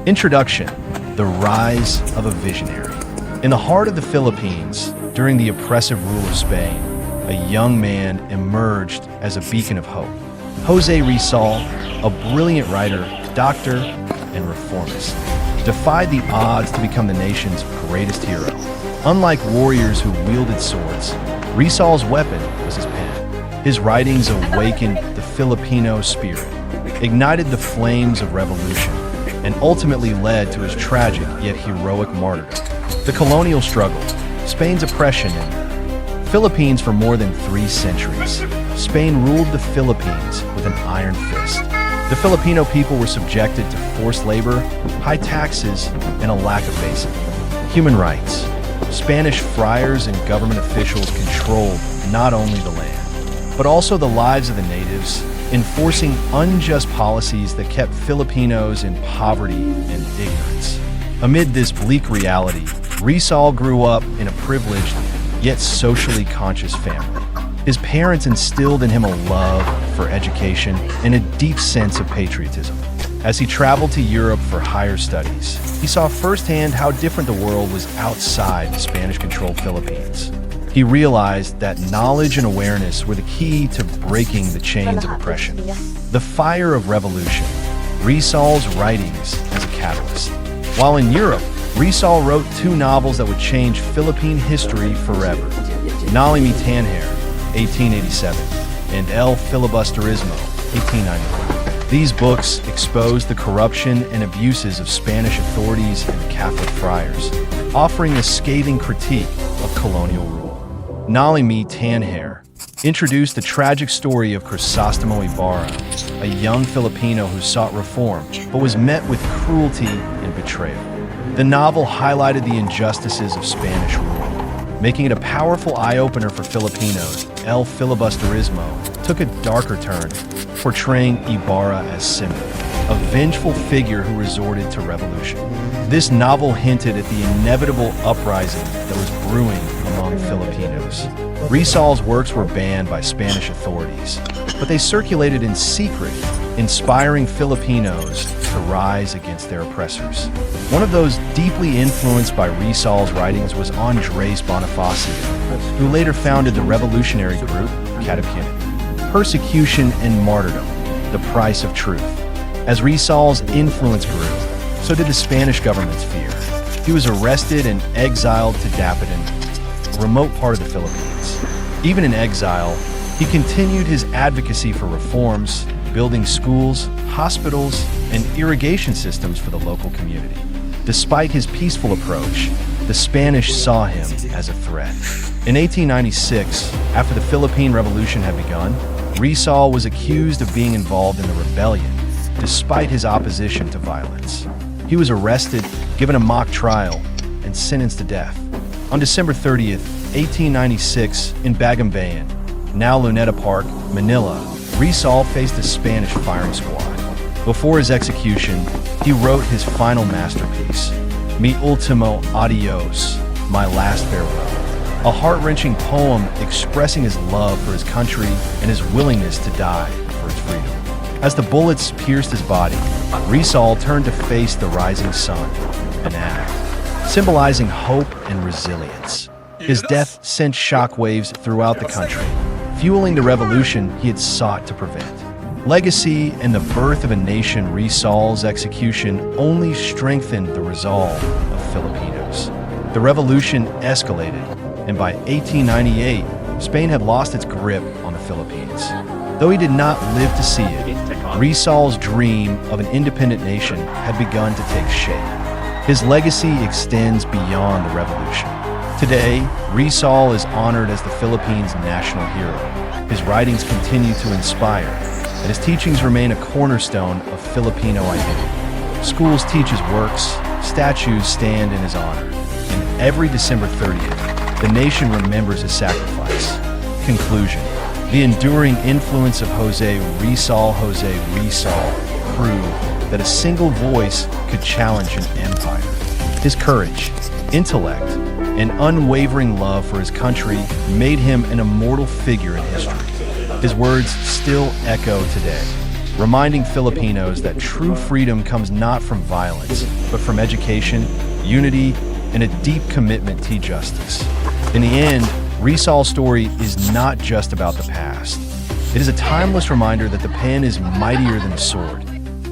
Introduction: The rise of a visionary. In the heart of the Philippines, during the oppressive rule of Spain, a young man emerged as a beacon of hope. José Rizal, a brilliant writer, doctor, and reformist, defied the odds to become the nation's greatest hero. Unlike warriors who wielded swords, Rizal's weapon was his pen. His writings awakened the Filipino spirit, ignited the flames of revolution, and ultimately led to his tragic yet heroic martyrdom. The colonial struggle, Spain's oppression in the Philippines for more than 3 centuries. Spain ruled the Philippines with an iron fist. The Filipino people were subjected to forced labor, high taxes, and a lack of basic human rights. Spanish friars and government officials controlled not only the land, but also the lives of the natives, enforcing unjust policies that kept Filipinos in poverty and ignorance. Amid this bleak reality, Rizal grew up in a privileged, yet socially conscious family. His parents instilled in him a love for education and a deep sense of patriotism. As he traveled to Europe for higher studies, he saw firsthand how different the world was outside the Spanish-controlled Philippines. He realized that knowledge and awareness were the key to breaking the chains of oppression. The fire of revolution, Rizal's writings as a catalyst. While in Europe, Rizal wrote 2 novels that would change Philippine history forever. Noli, Tangere, 1887, and El Filibusterismo, 1894. These books exposed the corruption and abuses of Spanish authorities and Catholic friars, offering a scathing critique of colonial rule. Noli, Tangere introduced the tragic story of Crisostomo Ibarra, a young Filipino who sought reform but was met with cruelty and betrayal. The novel highlighted the injustices of Spanish rule, making it a powerful eye-opener for Filipinos. El Filibusterismo took a darker turn, portraying Ibarra as symbol, a vengeful figure who resorted to revolution. This novel hinted at the inevitable uprising that was brewing among Filipinos. Rizal's works were banned by Spanish authorities, but they circulated in secret, inspiring Filipinos to rise against their oppressors. One of those deeply influenced by Rizal's writings was Andres Bonifacio, who later founded the revolutionary group Philippine. Persecution and martyrdom, the price of truth. As Rizal's influence grew, so did the Spanish government's fear. He was arrested and exiled to Dapitan, a remote part of the Philippines. Even in exile, he continued his advocacy for reforms, building schools, hospitals, and irrigation systems for the local community. Despite his peaceful approach, the Spanish saw him as a threat. In 1896, after the Philippine Revolution had begun, Rizal was accused of being involved in the rebellion, despite his opposition to violence. He was arrested, given a mock trial, and sentenced to death. On December 30th, 1896, in Bagumbayan, now Luneta Park, Manila, Rizal faced a Spanish firing squad. Before his execution, he wrote his final masterpiece, Mi Ultimo Adios, My Last Farewell, a heart-wrenching poem expressing his love for his country and his willingness to die for its freedom. As the bullets pierced his body, Rizal turned to face the rising sun, an act, symbolizing hope and resilience. His death sent shockwaves throughout the country, fueling the revolution he had sought to prevent. Legacy and the birth of a nation. Rizal's execution only strengthened the resolve of Filipinos. The revolution escalated, and by 1898, Spain had lost its grip on the Philippines. Though he did not live to see it, Rizal's dream of an independent nation had begun to take shape. His legacy extends beyond the revolution. Today, Rizal is honored as the Philippines' national hero. His writings continue to inspire, and his teachings remain a cornerstone of Filipino identity. Schools teach his works, statues stand in his honor, and every December 30th, the nation remembers his sacrifice. Conclusion: the enduring influence of José Rizal proved that a single voice could challenge an empire. His courage, intellect, and unwavering love for his country made him an immortal figure in history. His words still echo today. reminding Filipinos that true freedom comes not from violence, but from education, unity, and a deep commitment to justice. In the end, Rizal's story is not just about the past. It is a timeless reminder that the pen is mightier than the sword.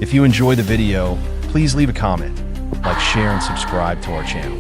If you enjoy the video, please leave a comment, like, share, and subscribe to our channel.